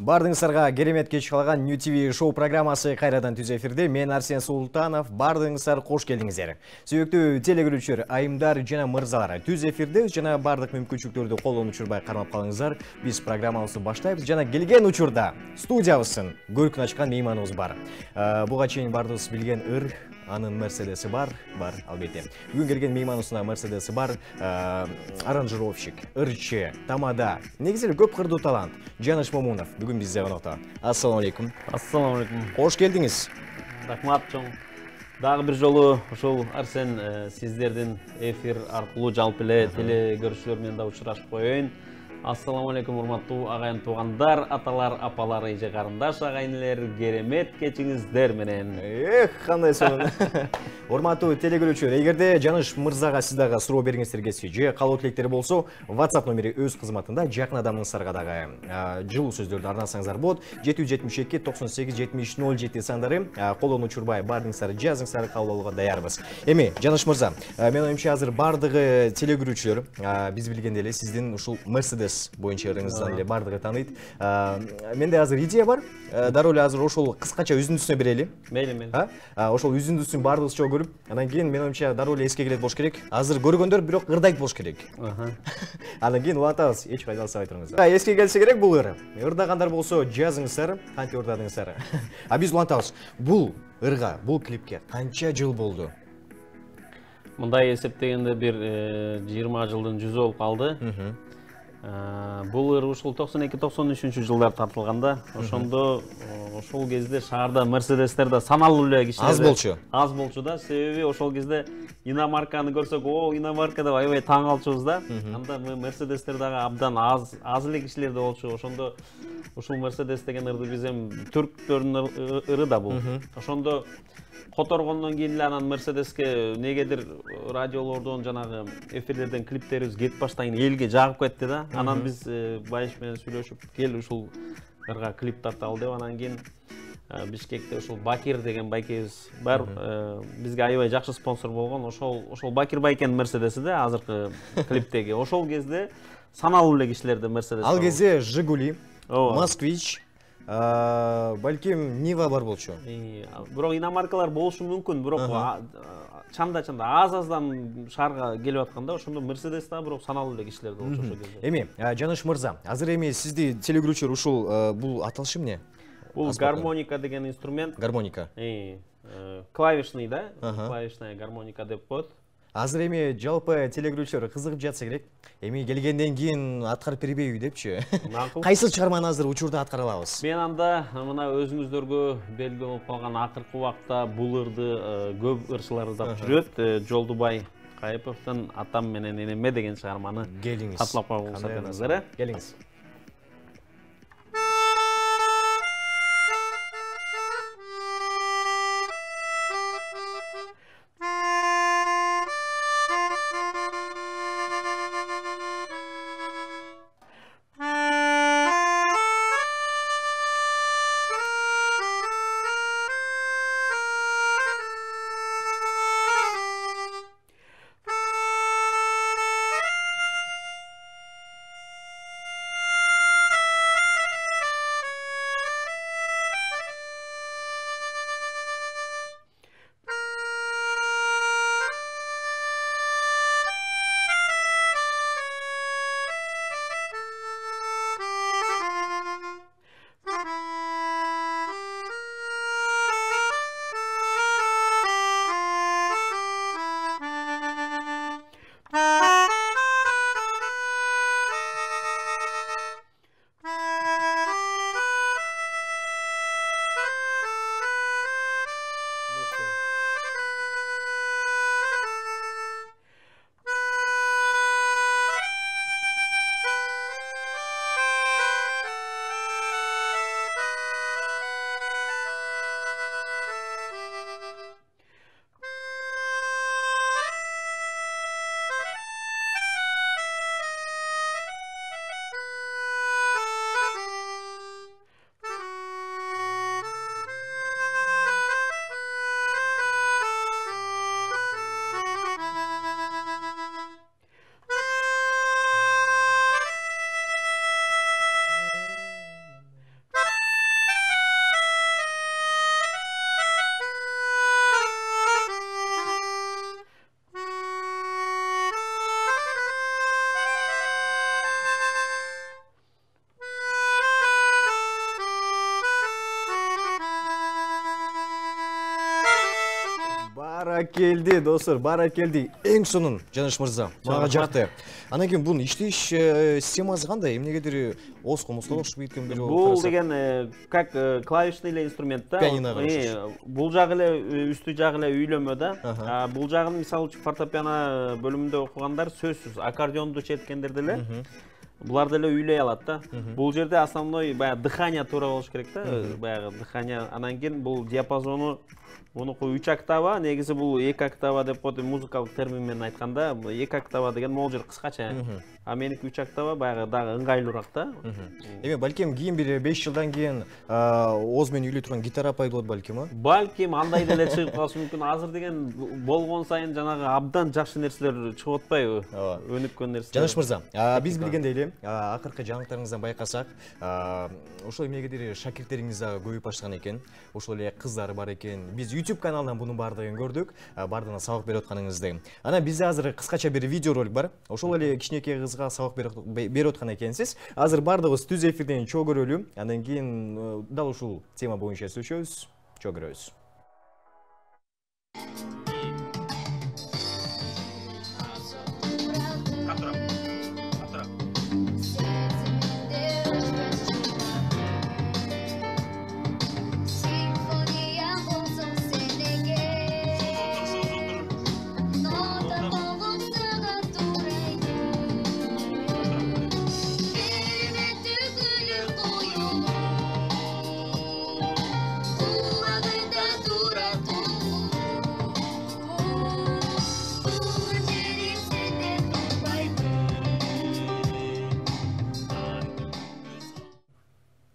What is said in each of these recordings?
Бардыңыздарга керемет кеч калган New TV шоу программасы кайрадан түз эфирде. Мен Арсен Султанов. Бардыңыздар кош келдиңиздер. Сүйүктүү телекөрүүчүлөр, айымдар жана мырзалар, түз эфирде жана бардык мүмкүнчүлүктөрдү колдон учурбай кармап калыңыздар. Биз программабызды баштайбыз жана келген учурда студиябыздын көркүн ачкан мейманыбыз бар. Буга чейин бардыгыбыз билген ыр анын Мерседеси бар албетте. Бүгүн келген мейманыбыздын Мерседеси бар, аранжировщик, ырчы, тамада, негизи көп кырдуу талант Жаныш Момунов бүгүн бизде конокто. Ассаламу алейкум. Ассаламу алейкум. Кош келдиңиз. Рахмат чоң. Дагы бир жолу ошол Арсен сиздердин эфир аркылуу жалпы эле теле көрүүчүлөр менен да учурашып коеюн. Ассаламу алейкум, урматтуу агайын туугандар, аталар, апалар, эже карындаш агайынелер, керемет кечиңиздер менен. Кандай сонун. Урматтуу теле көрүүчүлөр, эгерде Жаныш мырзага сиз дагы суроо бергиңиздер келсе, же калоо тилектер болсо, WhatsApp номери өз кызматында жакын адамыңыздарга дагы жылуу сөздөрдү арнасаңыздар болот. 772 98 70 07 сандары колдон учурбай бардыңыздар жазыңыздар, кабыл алууга даярбыз. Эми Жаныш мырза, мен оюмча азыр бардыгы теле көрүүчүлөр биз билгенде эле сиздин ушул Mercedes боюнча ырыңыздан эле бардыгы тааныйт. Менде азыр идея бар. Дароо эле азыр ошол кыскача үзүндүсүнө берели. Мейли. Ошол үзүндүсүн бардыгыбыз чогуу көрүп, анан кийин мен оюмча дароо эле эске келет болуш керек. Азыр көргөндөр бирок ырдайт болуш керек. Анан кийин улантабыз, эч кайда алсабай туруңуз. Эске келсе керек бул ыр. Ырдагандар болсо жазыңыздар, кантип ырдадыңыздар. Биз улантабыз. Бул ырга, бул клипке канча жыл болду? Мындай эсептегенде бир 20 жылдын жүзү болуп калды. Бул ыр ушул 92-93 жылдар тартылганда, ошондо ошол кезде шаарда Мерседестер да саналуу эле кишилер аз болчу. Аз болчу да, себеби ошол кезде иномарканы көрсөк, иномарка деп аябай таң калчубуз да. Анда Мерседестер дагы абдан аз эле кишилерде болчу. Ошондо ушул Мерседес деген ырды биз эми түрктөрдүн ыры да бул. Ошондо которгондон кийин эле анан Мерседеске негедир радиолордон жанагы эфирлерден клиптерибиз кетип баштайын элге жагып кетти да. Анан биз Байыш менен сүйлөшүп, кел ушул ырга клип тарталы деп, анан кийин Бишкекте ушул Бакир деген байкебиз бар, бизге аябай жакшы спонсор болгон. Ошол Бакир байкенин Мерседеси да азыркы клиптеги. Ошол кезде саналуу эле кишилерде Мерседес. Ал кезде Жигули, Москвич, балким Нива бар болчу. Бирок иномаркалар болушу мүмкүн, бирок чанда аз-аздан шаарга келип атканда, ошондо Мерседес да бирок саналуу эле кишилерде болчу ошол кезде. Эми Жаныш мырза, азыр эми сизди теле көрүүчүлөр ушул бул аталышы эмне? Бул гармоника деген инструмент. Гармоника. Клавишный да, клавишная гармоника деп коет. Азыр эми жалпы теле көрүүчүлөр кызыгып жатса керек. Эми келгенден кийин аткарып бербейби депчи. Кайсы чыгарманы азыр учурда аткара алабыз? Мен анда мына өзүңүздөргө белгилүү болуп калган акыркы убакта бул ырды көп ырчылар ырдап жүрөт. Жолдубай Кайыповдун Атам менен энеме деген чыгарманы катлап койгуңуздар. Келиңиз. Бара келди достор, бара келди. Эң сонун Жаныш мырза, мага жакты. Анан кийин бунун иштеш системасы кандай? Эмнегедир оскомуска окшоп кеткен бир Бул деген как клавишный эле инструмент да. Пианиного окшош. Бул жагы эле үстү жагы эле үйлөмө да. Бул жагын мисалы үчүн фортепиано бөлүмүндө окугандар сөзсүз аккордеонду чечкендер деле булар деле үйлөй алат да. Бул жерде основной баягы дыхание туура болуш керек да. Баягы дыхание анан кийин бул диапазону мунуку 3 октава, негизи бул 2 октава деп коет музыкалык термин менен айтканда, 2 октава деген могул жер кыскача. Меники 3 октава баягы дагы ыңгайлуураак да. Эми балким кийин бир 5 жылдан кийин ооз менен үйлөй турган гитара пайда болот балким, а? Балким андай деле чыгып калышы мүмкүн. Азыр деген болгон сайын жанагы абдан жакшы нерселер чыгып атпайбы? Өнүккөн нерселер. Жаныш мырза, биз билгендей эле, акыркы жаңылыктарыңыздан байкасак, ошол эмнегедир шакирттериңиз дагы көбөйүп баштаган экен. Ошол эле кыздар бар экен. Биз YouTube каналынан бунун бардыгын көрдүк, бардыгына сабак берип атканыңызды. Анан бизде азыр кыскача бир видео ролик бар. Ошол эле кичинекей кызга сабак берип аткан экенсиз. Азыр бардыгыбыз түз эфирден чоо көрөлү. Андан кийин дал ушул тема боюнча сүйлөшөбүз. Чоо көрөбүз.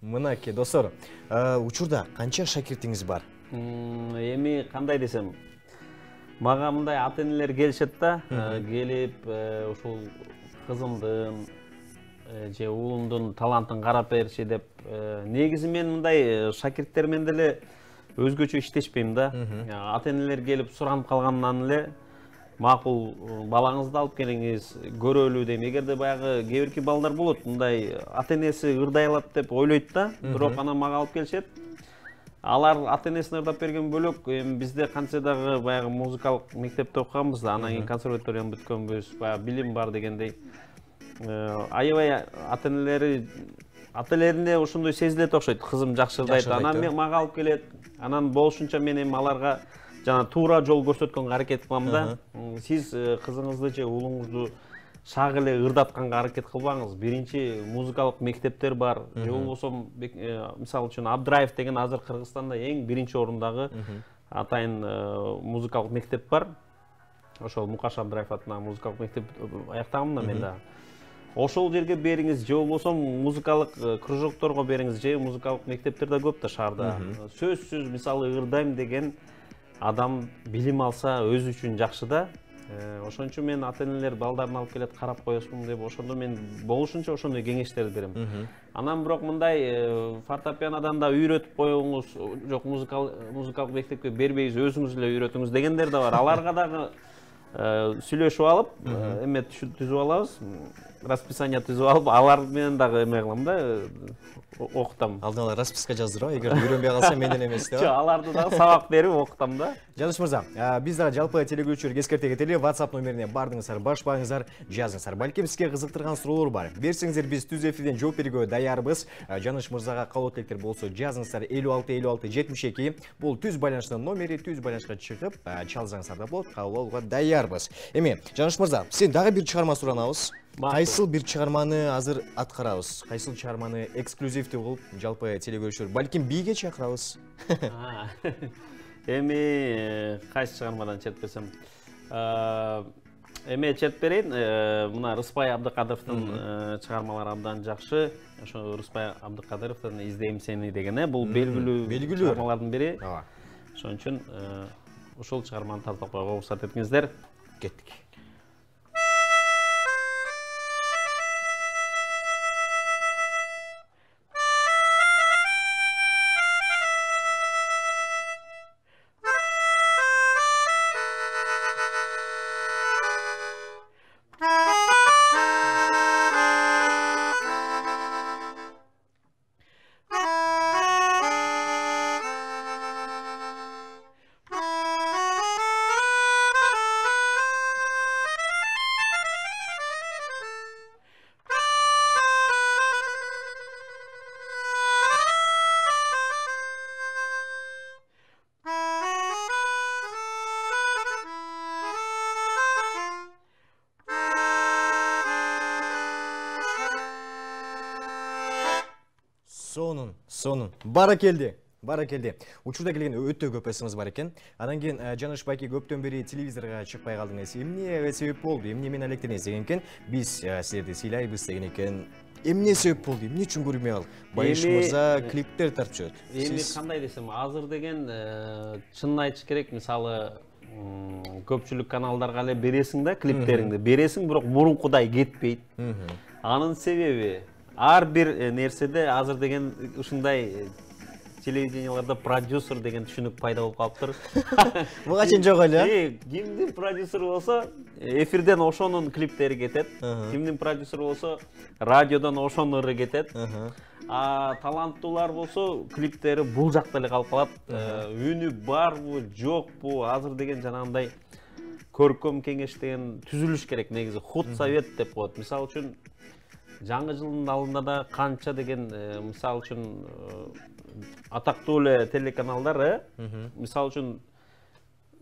Мынакей достор, учурда канча шакиртиңиз бар? Эми кандай десем, мага мындай ата-энелер келишет да, келип ушул кызымдын же уулумдун талантын карап берчи деп. Негизи мен мындай шакирттер менен деле өзгөчө иштешпейм да. Ата-энелер келип суранып калгандан эле макул балаңызды алып келиңиз, көрөлү дейм. Эгерде баягы кээ-бирки балдар болот, мындай ата-энеси ырдай алат деп ойлойт да, бирок анан мага алып келишет. Алар ата-энесин ырдап берген бөлөк, эми бизде кантсе дагы баягы музыкалык мектепте окуганбыз да, анан кийин консерваторияны бүткөнбүз, баягы билим бар дегендей. Аябай ата-энелерине ошондой сезилет окшойт, кызым жакшы ырдайт, анан мага алып келет. Анан болушунча мен эми аларга жана туура жол көрсөткөнгө аракет кылам да. Сиз кызыңызды же уулуңузду шак эле ырдатканга аракет кылбаңыз. Биринчи музыкалык мектептер бар. Же болбосо мисалы үчүн Абдраев деген азыр Кыргызстанда эң биринчи орундагы атайын музыкалык мектеп бар. Ошол Мукаш Абдраев атынан музыкалык мектеп аяктагам да мен дагы. Ошол жерге бериңиз, же болбосо музыкалык кружокторго бериңиз, же музыкалык мектептер да көп да шаарда. Сөзсүз мисалы ырдайм деген адам билим алса өзү үчүн жакшы да. Ошон үчүн мен ата-энелер балдарын алып келет, карап коесун деп, ошондо мен болушунча ошондой кеңештерди берем. Анан бирок мындай фортепианодан да үйрөтүп коюңуз, жок музыкалык мектепке бербейбиз, өзүңүз эле үйрөтүңүз дегендер да бар. Аларга дагы сүйлөшүп алып, эме түзүп алабыз, расписание түзүп алып, алар менен дагы эме кылам да, окутам. Алдын ала расписка жаздырып, эгер үйрөнбөй калса менден эмес деп. Жок, аларды дагы сабак берип окутам да. Жаныш мырза, биз дагы жалпы телегөрүүчүлөргө эскерте кетели, WhatsApp номерине бардыңыздар, башпаңыздар, жазыңыздар. Балким сизге кызыктырган суроолор бар. Берсеңиздер, биз түз эфирден жооп берүүгө даярбыз. Жаныш мырзага каалоо тилектер болсо жазыңыздар 56 Бул түз байланыштын номери, түз байланышка чыгып, чалсаңыздар да болот, кабыл алууга даярбыз. Эми, Жаныш мырза, сен дагы бир чыгарма суранабыз. Кайсыл бир чыгарманы азыр аткарабыз? Кайсыл чыгарманы эксклюзивдүү кылып, жалпы телегөрүүчүлөр балким бийге чакырабыз? Эми кайсы чыгармадан чет берсем? Эме чет берейин, мына Рыспай Абдыкадыровдун чыгармалары абдан жакшы. Ошо Рыспай Абдыкадыровдун «Издейм сени» деген, бул белгилүү чыгармалардын бири. Ошон үчүн ошол чыгарманы тартып койгонго уруксат этиңиздер. Кеттик. Сонун. Баракелди. Учурда келген өтө көп эсиңиз бар экен. Анан кийин Жаныш байке көптөн бери телевизорго чыкпай калдыңыз. Эмне себеп болду? Эмне менен электениңиз деген экен. Биз силерди сыйлайбыз деген экен. Эмне себеп болду? Эмне үчүн көрмөй калды? Байыш мырза клиптер тартып жүрөт. Эми кандай десем, азыр деген чынын айтыш керек, мисалы көпчүлүк каналдарга эле бересиң да клиптериңди. Бересиң, бирок мурункудай кетпейт. Анын себеби ар бир нерседе азыр деген ушундай телевиденияларда продюсер деген түшүнүк пайда болуп калыптыр. Буга чейин жок эле. Кимдин продюсеру болсо, эфирден ошонун клиптери кетет. Кимдин продюсеру болсо, радиодон ошонун кетет. Таланттуулар болсо, клиптери бул жакта эле калып калат. Үнү барбы, жокпу, азыр деген жанагындай көркөм кеңеш деген түзүлүш керек негизи. Худ совет деп коет. Мисалы үчүн жаңы жылдын алдында да канча деген мисалы үчүн атактуу эле телеканалдар, мисалы үчүн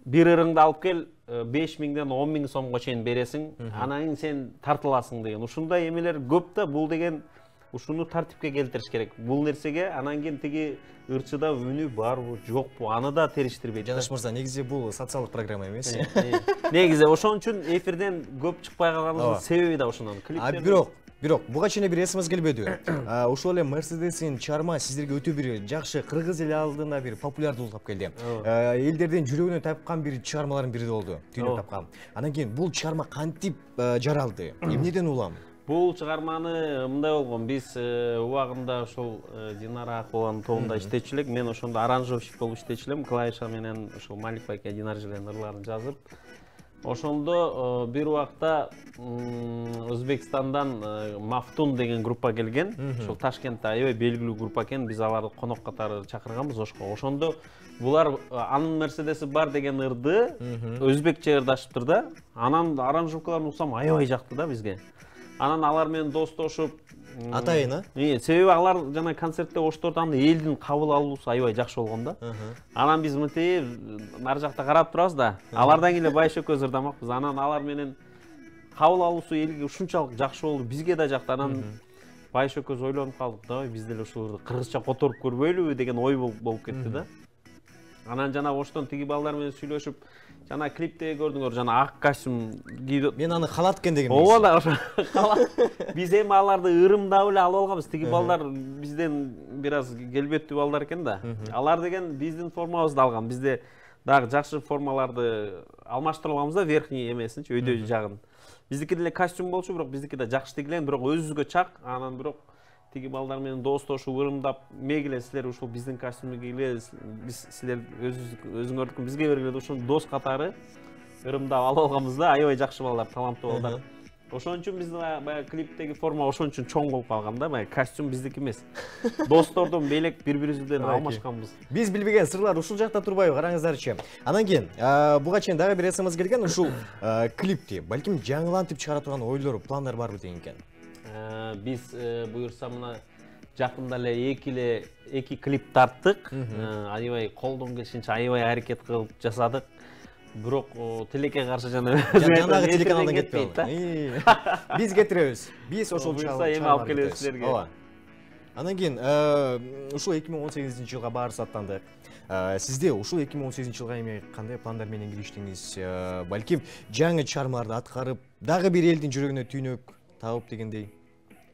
бир ырыңды алып кел, 5000ден 10.000 сомго чейин бересиң, анан кийин сен тартыласың деген. Ушундай эмелер көп да, бул деген ушуну тартипке келтириш керек. Бул нерсеге анан кийин тиги ырчыда үнү барбы, жокпу, аны да териштирбейт. Жаныш мырза, негизи бул социалдык программа эмес. Негизи ошон үчүн эфирден көп чыкпай калганыбыздын себеби да ошондон. Бирок буга чейин бир эсиңиз келбеди. Ошол эле Mercedes'ин чарма сиздерге өтө бир жакшы кыргыз эли алдында бир популярдуулук тап келди. Элдердин жүрөгүнө тапкан бир чармалардын бири болду. Түйнөк тапкан. Анан кийин бул чарма кантип жаралды? Эмнеден улам? Бул чыгарманы мындай болгон. Биз убагында ошол Динара Акуланын тобунда иштечү элек. Мен ошондо аранжировщик болуп иштечү элем. Клавиша менен ошол Малик байке Динар жилен ырларын жазып. Ошондо бир убакта Өзбекстандан Мафтун деген группа келген. Ошол Ташкентте аябай белгилүү группа экен. Биз аларды конок катары чакырганбыз ошко. Ошондо булар анын Мерседеси бар деген ырды өзбекче ырдашыптыр да. Анан аранжировкаларын уксам аябай жакты да бизге. Анан алар менен достошуп атайын, себеби алар жана концертте ошторду аны элдин кабыл алуусу аябай жакшы болгон да. Анан биз мынтип нары жакта карап турабыз да. Алардан кийин эле Байшөкөз ырдамакпыз. Анан алар менен кабыл алуусу элге ушунчалык жакшы болду, бизге да жакты. Анан Байшөкөз ойлонуп калдык, давай биз деле ушул кыргызча которуп көрбөйлүбү деген ой болуп кетти да. Анан жана оштон тиги балдар менен сүйлөшүп, жана клипте көрдүңөр, жана ак костюм кийип. Мен аны халат экен деген. Ооба да, ошо халат. Биз эми аларды ырымдап эле алып алганбыз. Тиги балдар бизден бир аз келбеттүү балдар экен да. Алар деген биздин формабызды алган. Бизде дагы жакшы формаларды алмаштырып алганбыз да, верхний эмесинчи, өйдө жагын. Биздики деле костюм болчу, бирок биздики да жакшы тигилген, бирок өзүбүзгө чак. Анан бирок тиги балдар менен достошуп ырымдап, мегиле силер ушул биздин костюмду кийгиле, биз силер өзүңөрдүкүн бизге бергиле, ошол дос катары ырымдап алып алганбыз да. Аябай жакшы балдар, таланттуу балдар. Ошон үчүн биз баягы клиптеги форма ошон үчүн чоң болуп калган да, баягы костюм биздики эмес. Достордон белек бири-бирибизден алмашканбыз. Биз билбеген сырлар ушул жакта турбайбы, караңыздарчы. Анан кийин буга чейин дагы бир эсимиз келген, ушул клипти балким жаңылантып чыгара турган ойлор, пландар барбы деген экен. Биз буюрса мына жакында эле эки клип тарттык. Аябай колдон келишинче аябай аракет кылып жасадык. Бирок тилекке каршы жана жанагы телеканалдан кетпей калды. Биз кетиребиз. Биз ошол буюрса эми алып келебиз силерге. Ооба. Анан кийин ушул 2018-жылга баарыбыз аттандык. Сизде ушул 2018-жылга эми кандай пландар менен кириштиңиз? Балким жаңы чармаларды аткарып, дагы бир элдин жүрөгүнө түйнөк табып дегендей.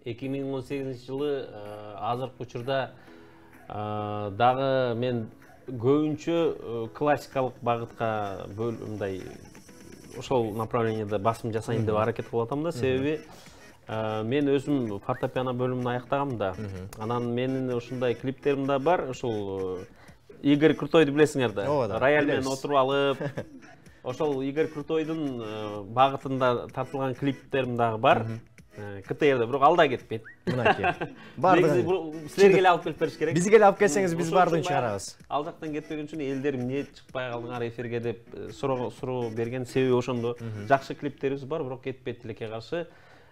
2018-жылы азыркы учурда дагы мен көбүнчө классикалык багытка мындай ошол направлениеде басым жасайын деп аракет кылып атам да. Себеби мен өзүм фортепиано бөлүмүн аяктагам да. Анан менин ушундай клиптерим да бар. Ошол Игорь Крутойду билесиңер да. Рояль менен отуруп алып, ошол Игорь Крутойдун багытында тартылган клиптерим дагы бар. КТР'де, бирок алда кетпейт. Мынакей. Бардыгы силерге эле алып келип бериш керек. Бизге эле алып келсеңиз биз бардыгын чыгарабыз. Ал жактан кетпеген үчүн элдер эмне чыкпай калдыңар эфирге деп суроо берген себеби ошондо. Жакшы клиптерибиз бар, бирок кетпейт тилекке каршы.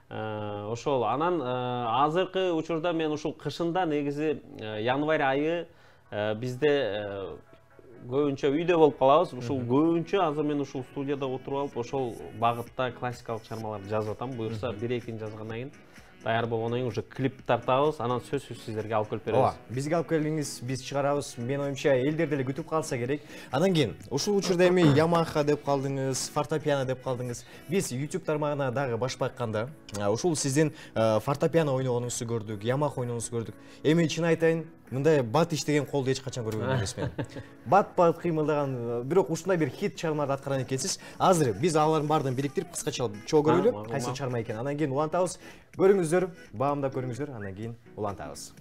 Ошол анан азыркы учурда мен ушул кышында негизи январь айы бизде көбүнчө үйдө болуп калабыз. Ушул көбүнчө азыр мен ушул студияда отуруп алып, ошол багытта классикалык чармаларды жазып атам. Буюрса 1-2 жазгандан кийин даяр болгондон кийин уже клип тартабыз, анан сөзсүз сиздерге алып келип беребиз. Бизге алып келиңиз, биз чыгарабыз. Мен оюмча элдер деле күтүп калса керек. Анан кийин ушул учурда эми Yamaha деп калдыңыз, фортепиано деп калдыңыз. Биз YouTube тармагына дагы баш байкканда, ушул сиздин фортепиано ойногонуңузду көрдүк, Yamaha ойногонуңузду көрдүк. Эми чын айтайын, мындай бат иштеген колду эч качан көргөн эмесмин. Бат кыймылдаган, бирок ушундай бир хит чыгармаларды аткарган экенсиз. Азыр биз алардын баардыгын бириктирип кыскача чогуу көрөлү, кайсы чыгарма экен. Анан кийин улантабыз. Көрүңүздөр, баамдап көрүңүздөр, анан кийин улантабыз.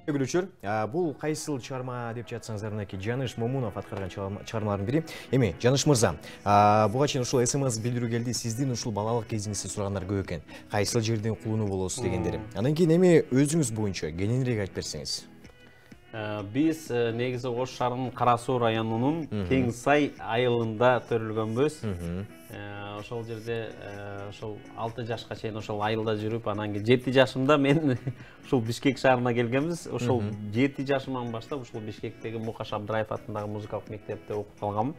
Көрүүчүлөр, бул кайсыл чыгарма деп жатсаңыздар, мынакей Жаныш Момунов аткарган чыгармалардын бири. Эми Жаныш мырза, буга чейин ушул СМС билдирүү келди, сиздин ушул балалык кезиңизди сурагандар көп экен. Кайсыл жердин кулуну болосуз дегендер. Анан кийин эми өзүңүз боюнча кененирээк айтып берсеңиз. Биз негизи Ош шаарынын Кара Суу районунун Кең Сай айылында төрүлгөнбүз. Ошол жерде ошол 6 жашка чейин ошол айылда жүрүп, анан кийин 7 жашымда мен ушул Бишкек шаарына келгенбиз. Ошол 7 жашымдан баштап ушул Бишкектеги Мукаш Абдраев атындагы музыкалык мектепте окуп калгам.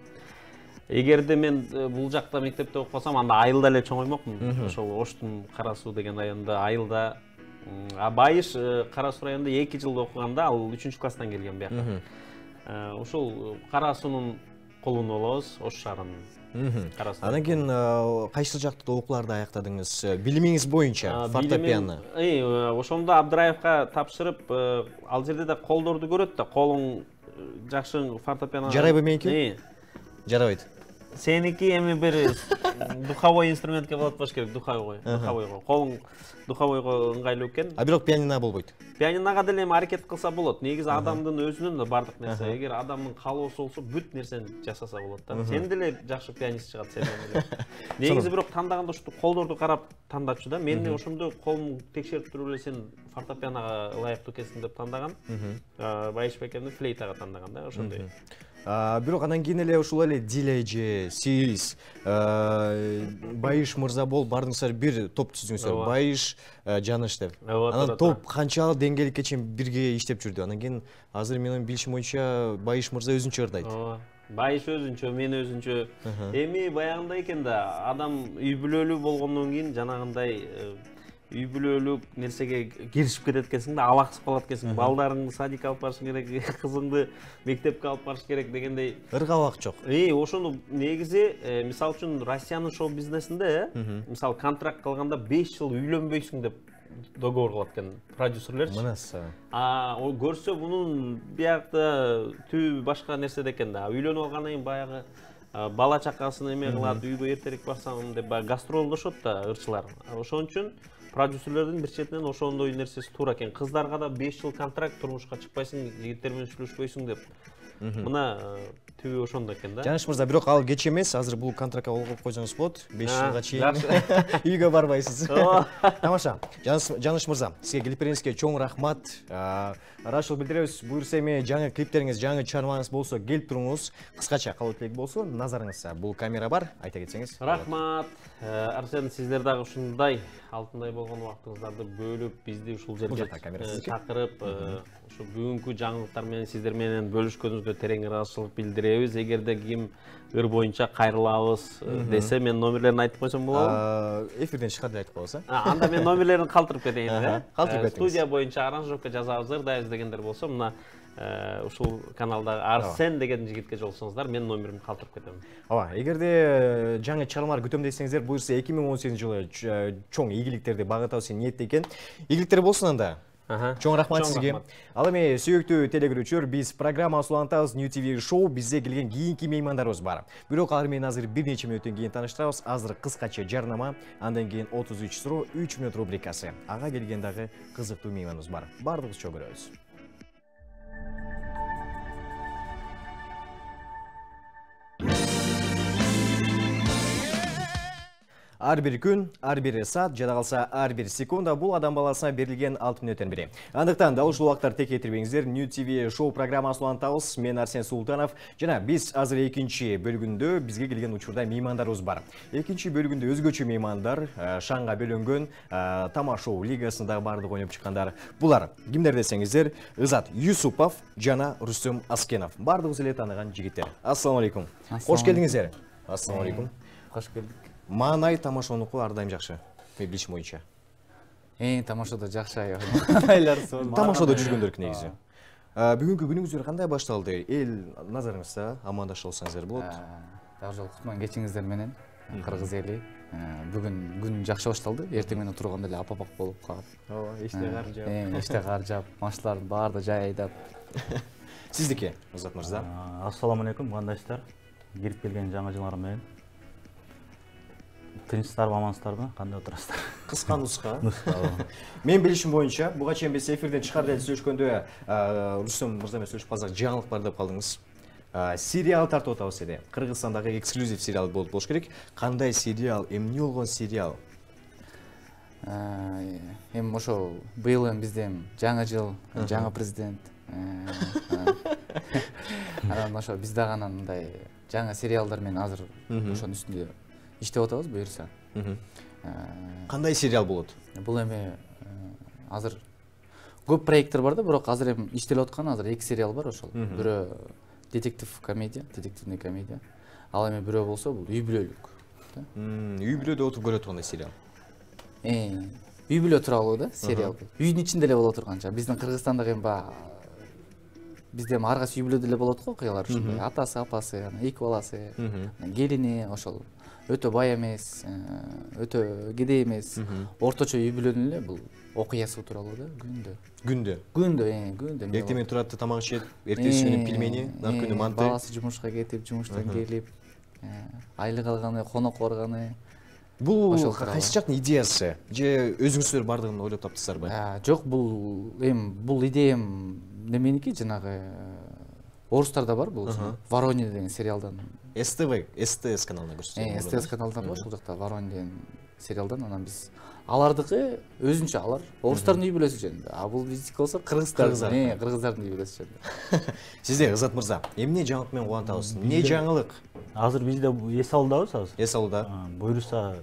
Эгерде мен бул жакта мектепте окуп калсам, анда айылда эле чоңоймокмун. Ошол Оштун Кара Суу деген районунда айылда. Байыш Кара Суу районунда 2 жыл окуганда, ал 3-класстан келген бияка. Ушул Кара Суунун кулуну болобуз, Ош шаарынын. Анан кийин кайсы жакта окууларды аяктадыңыз? Билимиңиз боюнча фортепиано. Ошондо Абдраевка тапшырып, ал жерде да колдорду көрөт да, колуң жакшы фортепиано. Жарайбы меники? Жарабайт. Сеники эми бир духовой инструментке болот болуш керек, духовойго. Колуң духовойго ыңгайлуу экен. Бирок пианино болбойт. Пианинога деле эми аракет кылса болот. Негизи адамдын өзүнүн да бардык нерсе. Эгер адамдын каалоосу болсо, бүт нерсени жасаса болот да. Сен деле жакшы пианист чыгат сенден деле. Негизи бирок тандаганда ушу колдорду карап тандачу да. Мен ошондо колумду текшерип туруп эле сен фортепианога ылайыктуу экенсиң деп тандаган. Байыш бекемди флейтага тандаган да, ошондой. Бирок анан кийин эле ушул эле Диле же Сиз, Байыш мырза болуп бардыңыздар, бир топ түздүңүздөр. Байыш, Жаныш деп. Анан топ канчалык деңгээлге чейин бирге иштеп жүрдү. Анан кийин азыр менин билишим боюнча Байыш мырза өзүнчө ырдайт. Байыш өзүнчө, мен өзүнчө. Эми баягындай экен да, адам үй бүлөлүү болгондон кийин жанагындай үй бүлөлүк нерсеге киришип кетет экенсиң да, алаксып калат экенсиң. Балдарыңды садикке алып барышың керек, кызыңды мектепке алып барыш керек дегендей. Ыргалак жок. Ошону негизи, мисалы үчүн Россиянын шоу-бизнесинде, мисалы контракт кылганда 5 жыл үйлөнбөйсүң деп договор кылат экен продюсерлерчи. Мынасы. Көрсө мунун биякта түбү башка нерсе экен да. Үйлөнүп алгандан кийин баягы бала чакасын эме кылат, үйгө эртерээк барсам деп гастролдошот да ырчылар. Ошон үчүн продюсерлердин бир четинен ошондой нерсеси туура экен. Кыздарга да 5 жыл контракт, турмушка чыкпайсың, жигиттер менен сүйлөшпөйсүң деп. Мына түбү ошондо экен да. Жаныш мырза, бирок ал кеч эмес, азыр бул контрактка кол коюп койсоңуз болот. 5 жылга чейин үйгө барбайсыз. Тамаша. Жаныш мырза, сизге келип бериңизге чоң рахмат. Ырашылык билдиребиз. Буюрса эми жаңы клиптериңиз, жаңы чыгармаңыз болсо, келип туруңуз. Кыскача калуу тилек болсо, назарыңызда бул камера бар, айта кетсеңиз. Рахмат. Арсен, сиздер дагы ушундай алтындай болгон убактыңыздарды бөлүп, бизди ушул жерге чакырып, ушу бүгүнкү жаңылыктар менен сиздер менен бөлүшкөнүңүзгө терең ыраазычылык билдиребиз. Эгерде ким ыр боюнча кайрылабыз десе, мен номерлерин айтып койсом болобу? Эфирден чыкканда айтып коесуз. Анда мен номерлерин калтырып кетейин да. Калтырып кетиңиз. Студия боюнча аранжировка жасабыз, ырдайбыз дегендер болсо, мына ушул каналдагы Арсен деген жигитке жолуксаңыздар, менин номеримди калтырып кетем. Ооба, эгерде жаңы чыгармалар күтөм десеңиздер, буюрса 2018 жылы чоң ийгиликтерди багытабыз ниетте экен. Ийгиликтер болсун анда. Чоң рахмат сизге. Ал эми сүйүктүү телекөрүүчүлөр, биз программа улантабыз New TV шоу, бизде келген кийинки меймандарыбыз бар. Бирок алар менен азыр бир нече мүнөттөн кийин тааныштырабыз. Азыр кыскача жарнама, андан кийин 33 суроо 3 мүнөт рубрикасы. Ага келген дагы кызыктуу мейманыбыз бар. Бардыгыбыз чоң көрөбүз. Ар бир күн, ар бир саат, жада калса ар бир секунда бул адам баласына берилген 6 мүнөттөн бири. Андыктан дал ушул убактар тек этирбеңиздер. New TV шоу программасын улантабыз. Мен Арсен Султанов. Жана биз азыр экинчи бөлүгүндө бизге келген учурда меймандарыбыз бар. Экинчи бөлүгүндө өзгөчө меймандар, шаңга бөлөнгөн Тама шоу лигасында бардык ойноп чыккандар. Булар кимдер десеңиздер, Ызат Юсупов жана Рустем Аскенов. Бардыгыбыз эле тааныган жигиттер. Ассаламу алейкум. Кош келдиңиздер. Ассаламу алейкум. Кош келдик. Маанай тамашонуку ар дайым жакшы. Мен билишим боюнча. Тамашада жакшы аяк. Маанайлар сонун. Тамашада жүргөндөр негизи. Бүгүнкү күнүңүздөр кандай башталды? Эл назарыңызда амандашып алсаңыздар болот. Дагы жолу кутман кечиңиздер менен кыргыз эли. Бүгүн күн жакшы башталды. Эртең менен турганда эле апапак болуп калат. Ооба, эште кар жаап. Эште кар жаап, машиналардын баары да жай айдап. Сиздики, Ызат мырза. Ассаламу алейкум, кандайсыздар? Кирип келген жаңы жылыңар менен. Тынчсыздарбы, амансыздарбы? Кандай отурасыздар? Кыска нуска. Мен билишим боюнча, буга чейин биз эфирден чыгарды эле сүйлөшкөндө Рустем мырза менен сүйлөшүп калсак, жаңылык бар деп калдыңыз. Сериал тартып атабыз эди. Кыргызстандагы эксклюзив сериал болуш керек. Кандай сериал, эмне болгон сериал? Ошо быйыл бизде жаңы жыл, жаңы президент. Анан ошо биз дагы анан мындай жаңы сериалдар менен азыр ошонун үстүндө иштеп атабыз, буюрса. Кандай сериал болот? Бул эми азыр көп проекттер бар да, бирок азыр эми иштелип аткан азыр 2 сериал бар ошол. Бирөө детективный комедия. Ал эми бирөө болсо бул үй бүлөлүк. Үй бүлөдө отуруп көрө турган сериал. Үй бүлө тууралуу да сериал. Үйдүн ичинде эле боло турганча. Биздин Кыргызстандагы эми бизде эми ар кайсы үй бүлөдө эле болот го окуялар ушундай. Атасы, апасы, эки баласы, келини ошол. Өтө бай эмес, өтө кедей эмес, орточо үй бүлөнүн эле бул окуясы тууралуу да күндө. Күндө. Эртең менен турат, тамак ичет, эртеси күнү пельмени, нар күнү манты. Баласы жумушка кетип, жумуштан келип, айлык алганы, конок барганы. Бул кайсы жактын идеясы? Же өзүңүздөр бардыгын ойлоп таптыңыздарбы? Жок, бул идеям неменики, жанагы орустарда бар бул. Воронин деген сериалдан. СТС каналына көрсөтөм. СТС каналынан бар, ошол жакта Воронин деген сериалдан, анан биз алардыкы өзүнчө, алар орустардын үй бүлөсү жөнүндө. А бул биздики болсо кыргыздардын үй бүлөсү жөнүндө. Сизде Ызат мырза, эмне жаңылык менен кубантабыз? Эмне жаңылык? Азыр бизде эс алуудабыз азыр. Эс алууда. Буюрса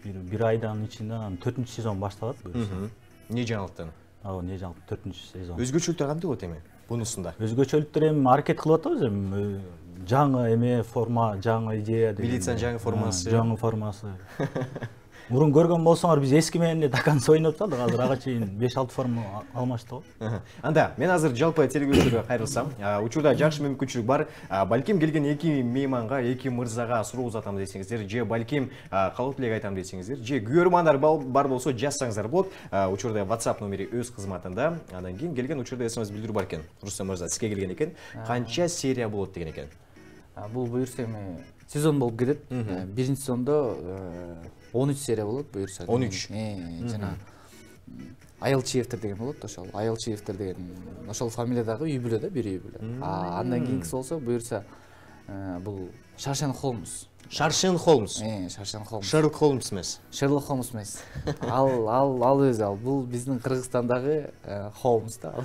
бир айдан ичинде 4-сезон башталат буюрса. Эмне жаңылыктан? Эмне жаңылык 4-сезон. Өзгөчөлүктөр кандай болот эми? Бунусунда. Өзгөчөлүктөр эми аракет кылып атабыз эми. Жаңы эме форма, жаңы идея деген. Милициянын жаңы формасы. Жаңы формасы. Мурун көргөн болсоңор биз эски менен до конца ойноп аталдык. Азыр ага чейин 5-6 форма алмаштык го. Анда мен азыр жалпы телекөрүүчүлөргө кайрылсам, учурда жакшы мүмкүнчүлүк бар. Балким келген эки мейманга, эки мырзага суроо узатам десеңиздер, же балким калуу тилек айтам десеңиздер, же көрөрмандар бар болсо жазсаңыздар болот. Учурда WhatsApp номери өз кызматында. Андан кийин келген учурда СМС билдирүү бар экен. Рустем мырза сизге келген экен. Канча серия болот деген экен. Бул буюрса эми сезон болуп кетет. Биринчи сезондо 13 серия болот, буюрса. 13. Жана Айыл Чиевтер деген болот, ошол. Айыл Чиевтер деген ошол фамилиядагы үй бүлө да, бир үй бүлө. Андан кийинкиси болсо буюрса бул Шаршен Холмс. Шаршен Холмс. Шаршен Холмс. Шерлок Холмс эмес. Шерлок Холмс эмес. Ал өзү ал. Бул биздин Кыргызстандагы Холмс да.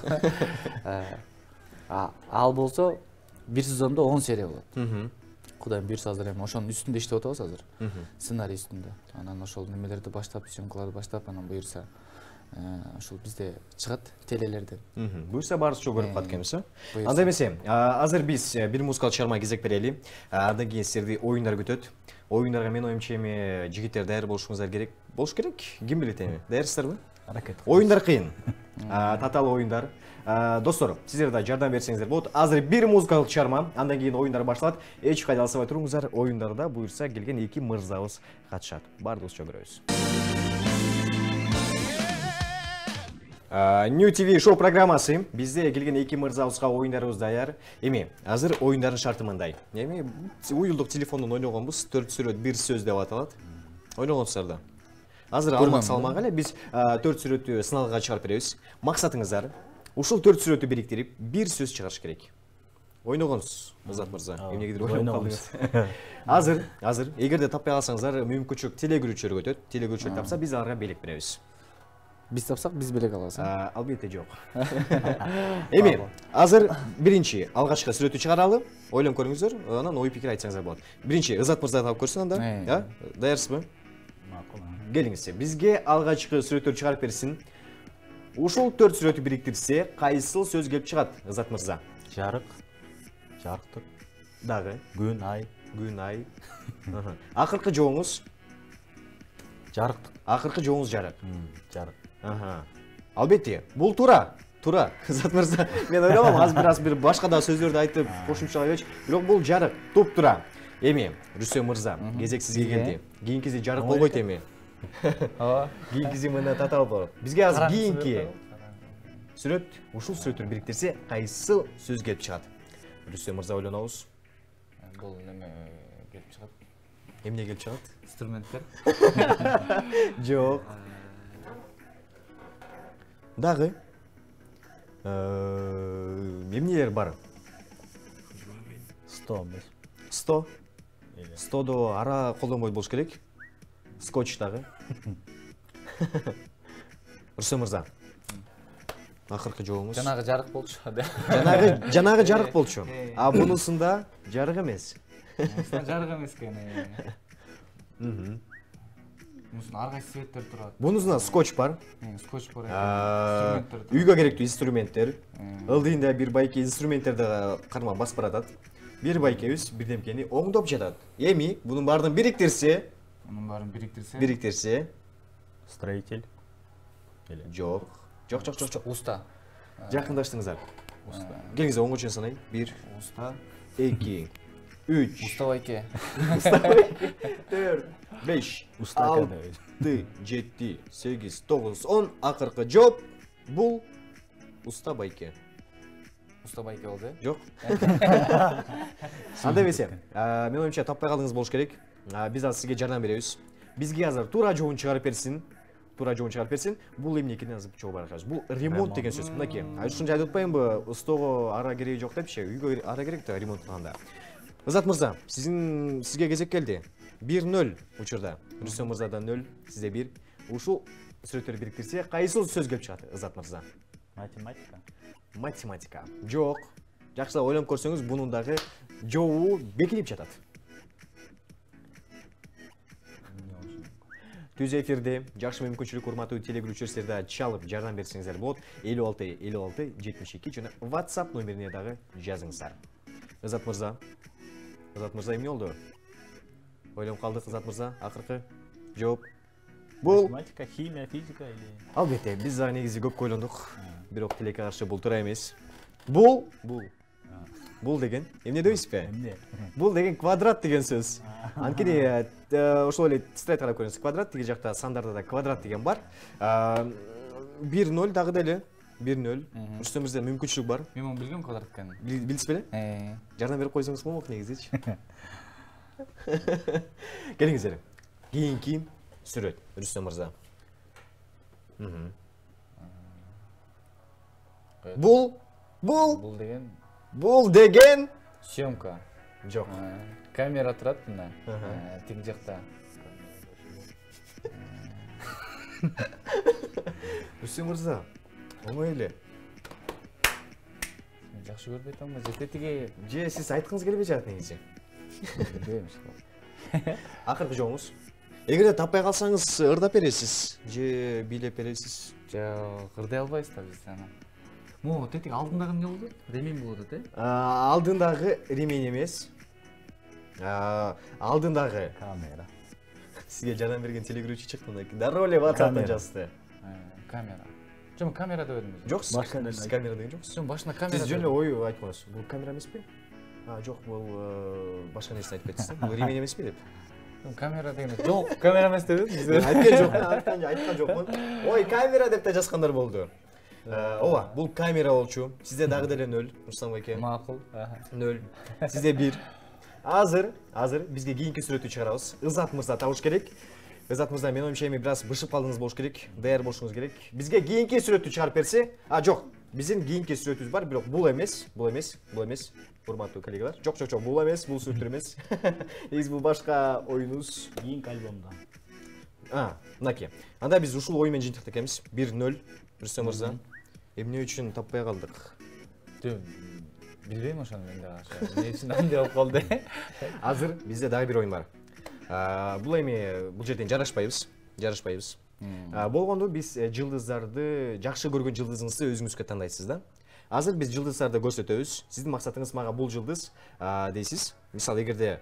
Ал болсо бир сезондо 10 серия болот. Кудайым буйрса азыр эми ошонун үстүндө иштеп атабыз азыр. Сценарий үстүндө. Анан ошол немелерди баштап, съемкаларды баштап, анан буйрса ошол бизде чыгат телелерден. Буйрса баарыбыз чогуу көрүп калат экенбиз. Анда эмесе, азыр биз бир музыкалык чыгарма кезек берели. Андан кийин сиздерди оюндар күтөт. Оюндарга мен оюмча эми жигиттер даяр болушуңуздар керек. Болуш керек. Ким билет эми? Даярсыздарбы? Аракет. Оюндар кыйын. татаал оюндар. Достор, сиздер да жардам берсеңиздер болот. Азыр бир музыкалык чыгарма, андан кийин оюндар башталат. Эч кайда алсабай туруңуздар. Оюндарда буйрса келген эки мырзабыз катышат. Бардыгыбызча көрөбүз. New TV шоу программасы. Бизде келген эки мырзабызга оюндарыбыз даяр. Эми, азыр оюндардын шарты мындай. Эми уюлдук телефондон ойногонбуз, 4 сүрөт 1 сөз деп аталат. Ойногонсуздар да. Азыр алмак салмак эле биз 4 сүрөттү сыналга чыгарып беребиз. Максатыңыздар ушул 4 сүрөттү бириктирип, 1 сөз чыгарыш керек. Ойногонсуз, Азат мырза. Эмнегедир ойноп калдыңыз. Азыр, эгерде таппай калсаңыздар, мүмкүнчүлүк телегөрүүчүлөргө өтөт. Телегөрүүчүлөр тапса, биз аларга белек беребиз. Биз тапсак, биз белек алабыз. Албетте жок. Эми, азыр биринчи алгачкы сүрөттү чыгаралы. Ойлонуп көрүңүздөр, анан ой пикир айтсаңыздар болот. Биринчи Азат мырза тап көрсүн анда. Даярсызбы? Макул. Келиңиз. Бизге алгачкы сүрөттөрдү чыгарып берсин. Ушул 4 сүрөттү бириктирсе, кайсыл сөз келип чыгат, Азат мырза? Жарык, жарыктык, Дагы күн, ай, Акыркы жооңуз? жарыктык. Акыркы жооңуз жарык. Жарык. Албетте, бул туура. Азат мырза, мен ойлогом, аз бир башка да сөздөрдү айтып кошумчалайбычы, бирок бул жарык, туп-туура. Эми, Рүстөм мырза, кезек сизге келди. Кийинкиси жарык болбойт эми. Ооба. Кийинкиси мына татаал болот. Бизге азыр кийинки сүрөт, ушул сүрөттөрдү бириктирсе, кайсыл сөз келип чыгат? Рүстөм мырза ойлонобуз. Бул неме келип чыгат? Эмне келип чыгат? Инструменттер. Жок. Дагы эмнелер бар? 100. 100до ара колдонбой болуш керек. Скотч дагы. Рүстөм мырза. Акыркы жооңуз. Жанагы жарык болчу. Жанагы жарык болчу. А бунусунда жарык эмес. Жарык эмес экен. Мусун ар кайсы светтер турат. Бунусунда скотч бар. Скотч бар. Инструменттер. Үйгө керектүү инструменттер. Ылдыйында бир байке инструменттерди карман басып баратат. Бир байкебиз бирдемкени оңдоп жатат. Эми бунун баарын бириктирсе, Строитель. Жок. Уста. Жакындаштыңыздар. Келиңиздер оңго чейин санайын. 1, Уста. 2, 3, Уста байке. 4, 5, Уста 6, 7, 8, 9, 10. Акыркы жооп бул уста байке. Уста байке болду. Жок. Анда эмесе, мен оюмча таппай калдыңыз болуш керек. Биз азыр сизге жардам беребиз. Бизге азыр туура жообун чыгарып берсин. Бул эмне экенин азыр чогуу байкайбыз. Бул ремонт деген сөз. Мынакей. Ушуну жайып атпаймынбы? Устого ара кереги жок депчи. Үйгө ара керек да ремонт кылганда. Азат мырза, сизге кезек келди. 1-0 учурда. Рүстөм мырзадан 0, сизде 1. Ушул сүрөттөрдү бириктирсе, кайсыл сөз келип чыгат, Азат мырза? Математика. Жок. Жакшылап ойлонуп көрсөңүз, бунун дагы жообу бекинип жатат. Түз эфирде жакшы мүмкүнчүлүк урматтуу телегөрүүчүлөр сиздерде чалып жардам берсеңиздер болот. 56 56 72 жана WhatsApp номерине дагы жазыңыздар. Азат мырза эмне болду? Ойлонуп калдык, Азат мырза. Акыркы жооп. Бул математика, химия, физика или? Албетте, биз дагы негизи көп ойлондук. Бирок тилекке каршы бул туура эмес. Бул деген эмне дейсизби? Эмне? Бул деген квадрат деген сөз. Анткени ошол эле стрейт карап көрүңүз. Квадрат тиги жакта сандарда да квадрат деген бар. 1-0 дагы деле. 1-0. Рүстөм мырза мүмкүнчүлүк бар. Мен муну билгем квадрат экенин. Билсиз беле? Жардам берип койсоңуз болмок негизичи. Келиңиздер. Кийинки сүрөт, Рүстөм мырза. Бул деген съемка. жок. Камера турат мына. Тиги жакта. Рүстөм мырза, оңой эле. Жакшы көрбөй атамбы, жете тиги. Же сиз айткыңыз келбей жатат негизи. Акыркы жооңуз. Эгерде таппай калсаңыз ырдап бересиз же бийлеп бересиз? Жок, ырдай албайбыз да биз аны. Мо, тетиги алдындагы эмне болду? Ремень болот атат, Алдындагы ремень эмес. Алдындагы Камера. сизге жардам берген телегөрүүчү чыкты мынакей. Дароо эле WhatsApp'тан жазды. Камера. Жөн камера деп едім. Жоқ, Башында сіз эле камера деген жоқсыз. Жөн башында камера. Сіз жөн эле ой айтып коесуз. Бул камера эмес пе? Жоқ, бул башка нерсе айтып кетсиз. Бул ремень эмес пе деп. Камера деген. Жок, камера эмес деп едим. Айткан жокмун. Ой, камера деп да жазгандар болду. Ооба, бул камера болчу. Сизде дагы деле 0, Рустам байке. Макул. 0. Сизде 1. Азыр бизге кийинки сүрөттү чыгарабыз. Ызат мырза табыш керек. Ызат мырза, менин оюмча эми бир аз бышып калдыңыз болуш керек. Даяр болушуңуз керек. Бизге кийинки сүрөттү чыгарып берсе, жок. Биздин кийинки сүрөтүбүз бар, бирок бул эмес. Урматтуу коллегалар. Жок, бул эмес, бул сүрөттөр эмес. Негизи бул башка оюнубуз. кийинки альбомдо. Мынакей. Анда биз ушул ой менен жыйынтыктап экенбиз. 1-0. Рустам мырза. Эмне үчүн таппай калдык? Билбейм ошону мен дагы. Эмне үчүн андай болуп калды? Азыр бизде дагы бир оюн бар. Бул эми бул жерден жарашпайбыз. Болгондо биз жылдыздарды, жакшы көргөн жылдызыңызды өзүңүзгө тандайсыз да. Азыр биз жылдыздарды көрсөтөбүз. Сиздин максатыңыз мага бул жылдыз дейсиз. Мисалы эгерде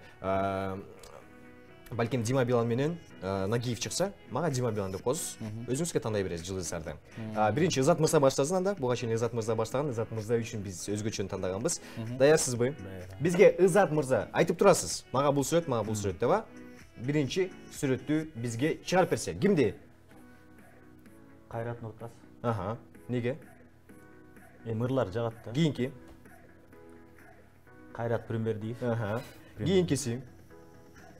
балким Дима Билан менен Нагиев чыкса, мага Дима Билан деп коесуз. Өзүңүзгө тандай бересиз жылдыздарды. Биринчи Ызат мырза баштасын анда. Буга чейин Ызат мырза баштаган. Ызат мырза үчүн биз өзгөчөнү тандаганбыз. Даярсызбы? Бизге Ызат мырза айтып турасыз. Мага бул сүрөт деп а? Биринчи сүрөттү бизге чыгарып берсе, кимди? Кайрат Нуртас. Неге? Мырлар жагат да. Кийинки? Кайрат Пүрүмбердиев. Кийинкиси?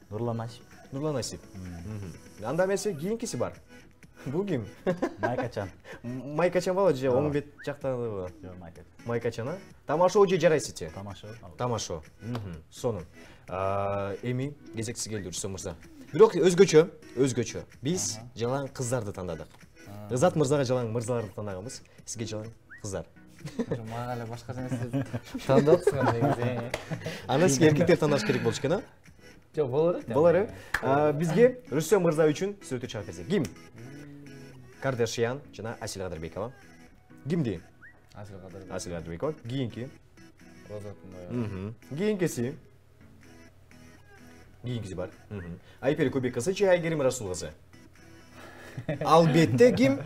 Нурлан Асип. Нурлан Асип. Анда эмесе кийинкиси бар. Бул ким? Майкачан. Майкачан болобу же оң бет жактагы? Жок, Майкачан. Майкачан, Тамашо же жарайсызчы? Тамашо. Сонун. Эми кезек сизге келди, Рустам мырза. Бирок өзгөчө. Биз жалаң кыздарды тандадык. Ызат мырзага жалаң мырзаларды тандаганбыз. Сизге жалаң кыздар. Мага эле башкача нерсе тандапсыз негизи. Анда сизге эркектер тандаш керек болчу экен, Жок, болор. Болор. Бизге Рустам мырза үчүн сүрөттү чыгарып берсе. Ким? Кардашиян жана Асил Кадырбекова. Кимди? Асил Кадырбекова. Кийинки? Роза Кумбаева. Кийинкиси бар. Айпери Көбек кызы же Айгерим Расул кызы? Албетте ким?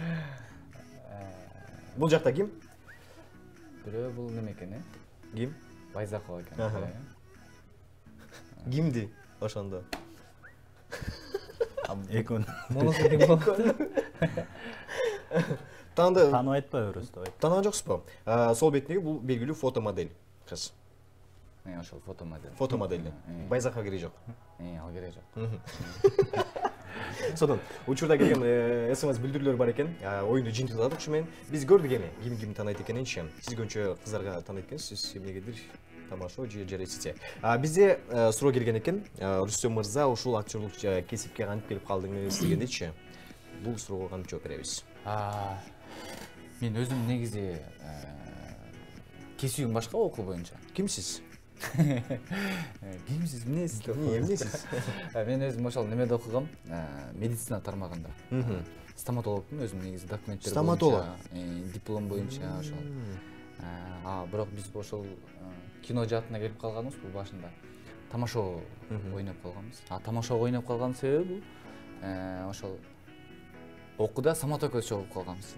Бул жакта ким? Бирөө бул неме экен, Ким? Байзакова экен. Кимди ошондо? Экөө. Монусу ким болот? Таанып айтпайбыз да. Таныган жоксузбу? Сол бетиндеги бул белгилүү фотомодель кыз. Ошол фотомодель. Фотомодель. Байзакова кереги жок. Ал керек жок. Сонун учурда келген СМС билдирүүлөр бар экен. Оюнду жыйынтыкладык ушу менен. Биз көрдүк эми ким тандайт экенинчи. Сиз көбүнчө кыздарга тандайт экенсиз, эмнегедир Тамашо же жарайсызчы. Бизде суроо келген экен. Рустам мырза ушул актерлук кесипке кантип келип калдыңыз дегендечи. Бул суроого кантип жооп беребиз? Мен өзүм негизи кесүүм башка окуу боюнча. Кимсиз? Кимсиз, эмнесиз? Эмнесиз? Мен өзүм ошол немеде окугам, медицина тармагында. Стоматологмун өзүм негизи документтер боюнча. Стоматолог? Диплом боюнча ошол. Бирок биз ошол кино жаатына келип калганбыз бул башында. Тамашо ойноп калганбыз. Тамашо ойноп калган себеби ошол окууда Самат экөөбүз чогуу калганбыз.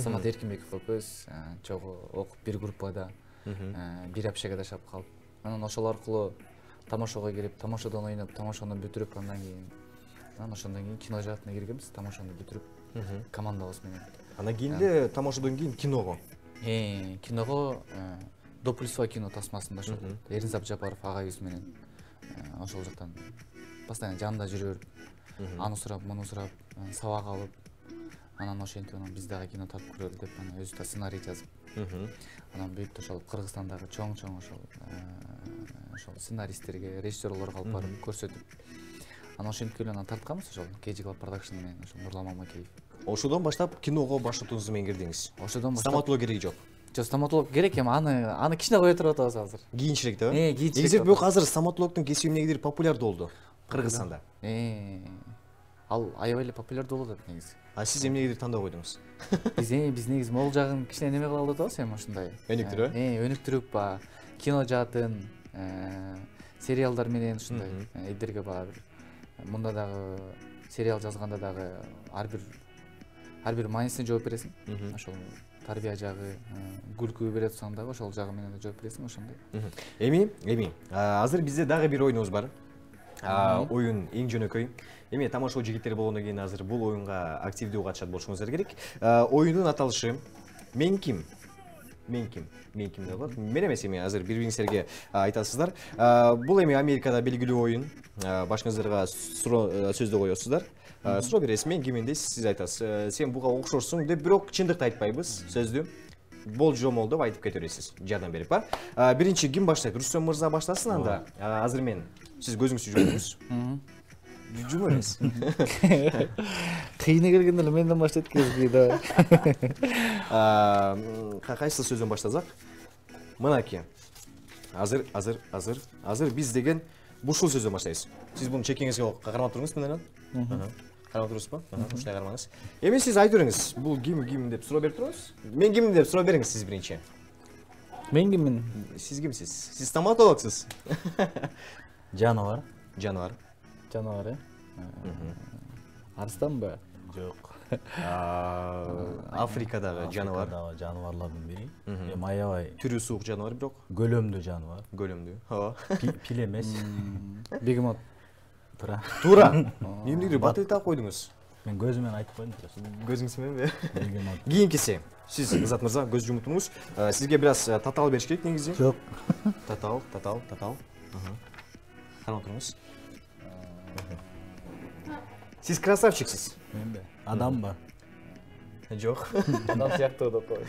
Самат Эркинбеков экөөбүз чогуу окуп бир группада бир общагада жашап калып, анан ошол аркылуу Тамашого келип, Тамашодон ойноп, Тамашону бүтүрүп, ошондон кийин кино жаатына киргенбиз, Тамашону бүтүрүп, командабыз менен. Андан кийин Тамашодон кийин киного. Киного Доплюсова кино тасмасында ошол Эринзап Жапаров агайыбыз менен ошол жактан постоянно жанында жүрө берип, аны сурап, муну сурап, сабак алып, анан ошентип биз дагы кино тартып көрөлү деп өзү да сценарий жазып, анан бүт ошол Кыргызстандагы чоң ошол сценаристтерге, режиссерлорго алып барып көрсөтүп, анан ошентип келип тартканбыз ошол KG Club Production менен ошол Нурлан Мамакеев. Ошодон баштап киного баштоотуңуз менен кирдиңиз. Ошодон баштап стоматолог кереги жок. Стоматолог керек эми, аны кичине кое туруп атабыз азыр. Кийинчерээк да? Кийинчерээк. Негизи бирок азыр стоматологдун кесиби эмнегедир популярдуу болду Кыргызстанда. Ал аябай эле популярдуу болуп атат негизи. Сиз эмнегедир тандоо койдуңуз? Биз негизи могул жагын кичине неме кылалы деп атабыз эми ушундай. Өнүктүрүп? Өнүктүрүп, кино жаатын, сериалдар менен ушундай элдерге мында дагы сериал жазганда дагы ар ар бир маанисине жооп бересиң. Ошол тарбия жагы, күлкү бере турсаң дагы ошол жагы менен да жооп бересиң ошондой. Эми азыр бизде дагы бир оюнубуз бар. Оюн эң жөнөкөй. Эми тамашачы жигиттер болгондон кийин азыр бул оюнга активдүү катышат болушуңуздар керек. Оюндун аталышы Мен ким? Мен ким деп болот. Мен эмес, эми азыр бири-бириңиздерге айтасыздар. Бул эми Америкада белгилүү оюн. Башыңыздарга сөздү коесуздар. Суроо бересиз, мен кимин дейсиз, сиз айтасыз. Сен буга окшошсуң деп, бирок чындыкты айтпайбыз, сөздү. Болжомол деп айтып кете бересиз, жардам берип бар. Биринчи ким баштайт? Рустем мырза баштасын анда. Азыр мен сиз көзүңүздү жумуңуз. Жума эмес. Кыйыны келгенде эле менден баштайт кезги да. Кайсы сөздөн баштасак? Мынакей. Азыр биз деген бушул сөздөн баштайбыз. Сиз буну чекеңизге кармап туруңуз менен. Кармап турсузбу? Ушундай кармаңыз. Эми сиз айтып бериңиз. Бул ким деп суроо берип туруңуз. Мен киммин деп суроо бериңиз сиз биринчи. Мен киммин? Сиз кимсиз? Сиз стоматологсуз. Жаныбар. Жаныбар, арстанбы? Жок. Африкадагы жаныбар. Жаныбарлардын бири. Аябай Түрү суук жаныбар бирок. көлөмдүү жаныбар. Көлөмдүү. Пил эмес. Бегемот. Туура. Эмнегиdir батыл так койдуңуз? Мен көзүмен айтып коеюн. Көзүңүз мененби? Бегемот. Кийинкиси. Сиз Азат мырза көз жумуңуз. Сизге бир аз татал бериш керек негизи. Жок. Татал. Карап туруңуз. Сиз красавчиксиз. Менби. Адамбы? Жок. Адам сыяктуу деп кой.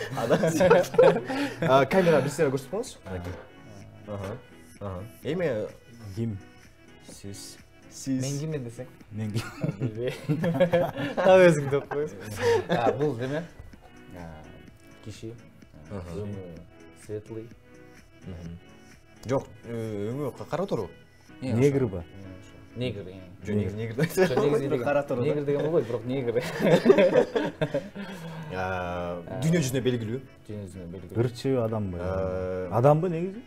Камера бизге көрсөтүңүз. Эми Ким? сиз Мен киммин десең? Мен ким? Так өзүң деп койсуң. Бул деме? Киши. Светлый. жок, өңү кара туру. Негрбы? Негр. Негр. Негр деген болбойт, бирок негр. Дүйнө жүзүнө белгилүү. Ырчы адамбы? Адамбы негизи?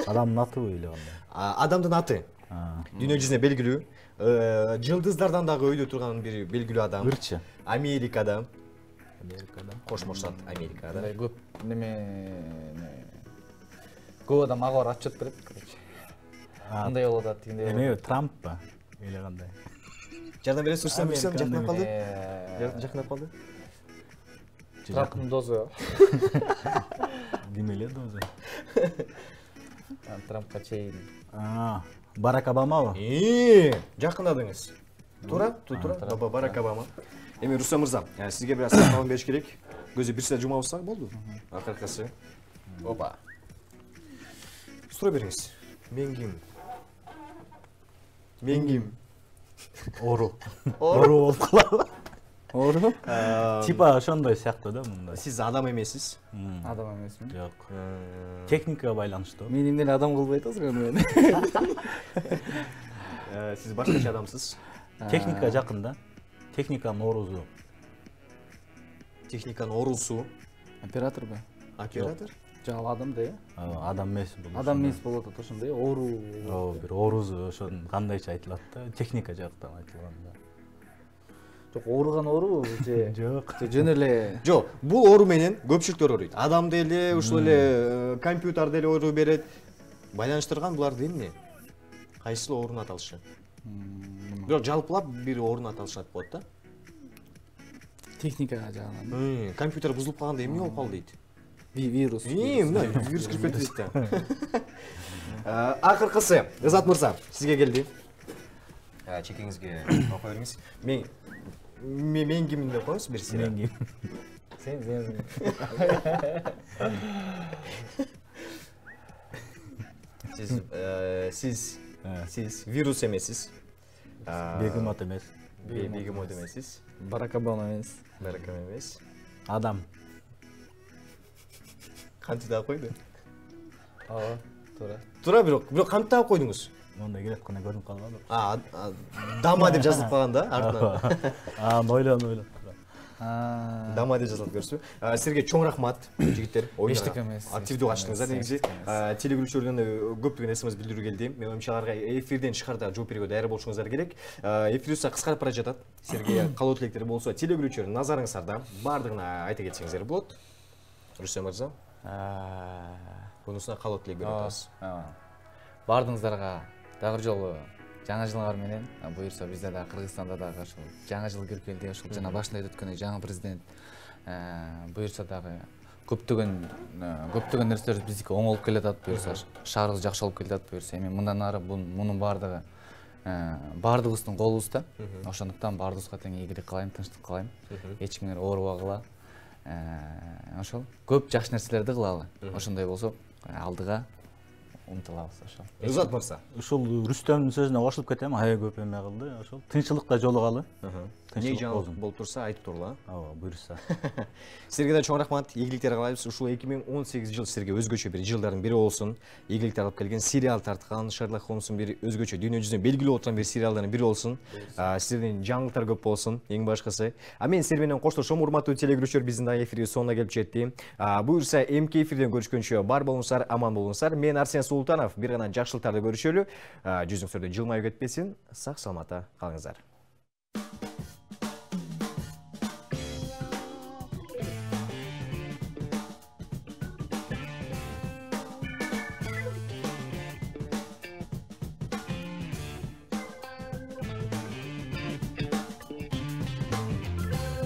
Адамдын атыбы эле кандай? Адамдын аты. Дүйнө жүзүнө белгилүү. Жылдыздардан дагы өйдө турган бир белгилүү адам. Ырчы. Америкада. Кошмо Штат Америкада. Көп неме көп адам ага барып отчет берет, короче. Кандай болуп атат, тигиндей. Эме Трамппы? Эле кандай? Жардам бересиз, жакынап калды. Жакынап калды. Трамптын дозу. Ким эле дозу? Трампка чейин. Барак Обамабы? Жакындадыңыз. Туура? Барак Обама. Эми Рустам мырза, сизге бир аз таалым бериш керек. Көзү бир сәт жумабызсак болду. Акыркысы. Опа. Суроо бериңиз. Мен ким? Ору. Ору болуп калабы? Ору? Типа ошондой сыяктуу да мындай. Сиз адам эмессиз. Адам эмесмин. Жок. Техникага байланыштуу. Мен эмне адам кылбай атасың мени? Сиз башкача адамсыз. Техникага жакын да. Техниканын орузу. Техниканын орусу. Операторбу? Оператор? Жак адам да, Адам эмес бул. Адам эмес болуп атат ошондой, ору. Бир орузу ошо кандайча айтылат да, техника жактан айтылган да. Жок, ооруган оорубу же? Жок. Жөн эле. Жок, бул оору менен көпчүлүктөр ооруйт. Адам деле, ушул эле компьютер деле оору берет. Байланыштырган буларды эмне? Кайсыл оорунун аталышы? Бирок жалпылап бир оорунун аталышын айтып коет да. Техникага жагынан. Компьютер бузулуп калганда эмне болуп калды дейт. Вирус. Мына вирус кирип кетти дейт да. Акыркысы, Азат мырза, сизге келди. Чекеңизге окуй бериңиз. Мен киммин деп коюңуз бир сыйра. Мен ким? Сен. Сиз вирус эмессиз. Бегемот эмес. Бегемот эмессиз. Барак Обама эмес. Барак Обама эмес. Адам. Кантип да койду? Туура. Бирок кантип да койдуңуз? Мондай келет кана көрүнүп калган. Дама деп жазылып калган да артынан. Ойлон. Дама деп жазылып көрсө. Силерге чоң рахмат, жигиттер. Эчтек эмес. Активдүү качтыңыздар негизи. Телекөрүүчүлөрдөн көптөгөн СМС билдирүү келди. Мен оюмча аларга эфирден чыгарда жооп берүүгө даяры болушуңуздар керек. Эфир кыскарып бара жатат. Силерге калоо тилектер болсо, телекөрүүчүлөр назарыңыздарда бардыгына айта кетсеңиздер болот. Рүстөм мырза. Бунусуна калоо тилек берип атабыз. Бардыгыңыздарга дагы жолу жаңы жылыңар менен буюрса бизде да Кыргызстанда дагы ошол жаңы жыл көркөлдү, ошол жана башында айтып өткөндөй жаңы президент буюрса дагы көптөгөн нерселер биздики оңолуп келатат, буюрса шаарыбыз жакшы болуп келатат, буюрса эми мындан ары мунун бардыгы бардыгыбыздын колубузда. Ошондуктан бардыгыбызга тең ийгилик каалайм, тынчтык каалайм. Эч кимге оорубагыла. Ошол көп жакшы нерселерди кылалы. Ошондой болсо алдыга умтулабыз ошол. Узат мырза. Ушул Рүстөмдүн сөзүнө кошулуп кетем, аябай көп эме кылды. Ошол тынччылыкта жолугалы. Не жаңылык болуп турса айтып турла. Ооба, буйрса. Силерге да чоң рахмат, ийгиликтер каалайбыз. Ушул 2018 жыл силерге өзгөчө бир жылдардын бири болсун. Ийгиликтер алып келген сериал тарткан Шерлок Холмстун бир өзгөчө дүйнө жүзүнө белгилүү отурган бир сериалдардын бири болсун. Силерден жаңылыктар көп болсун, эң башкысы. Мен силер менен коштошом, урматтуу телекөрүүчүлөр, биздин дагы эфирибиз соңуна келип жетти. Буюрса эмки эфирден көрүшкөнчө бар болуңуздар, аман болуңуздар. Мен Арсен Султанов, бир гана жакшылыктарды көрүшөлү. Жүзүңүздөр жылмайып кетпесин. Сак саламатта калыңыздар.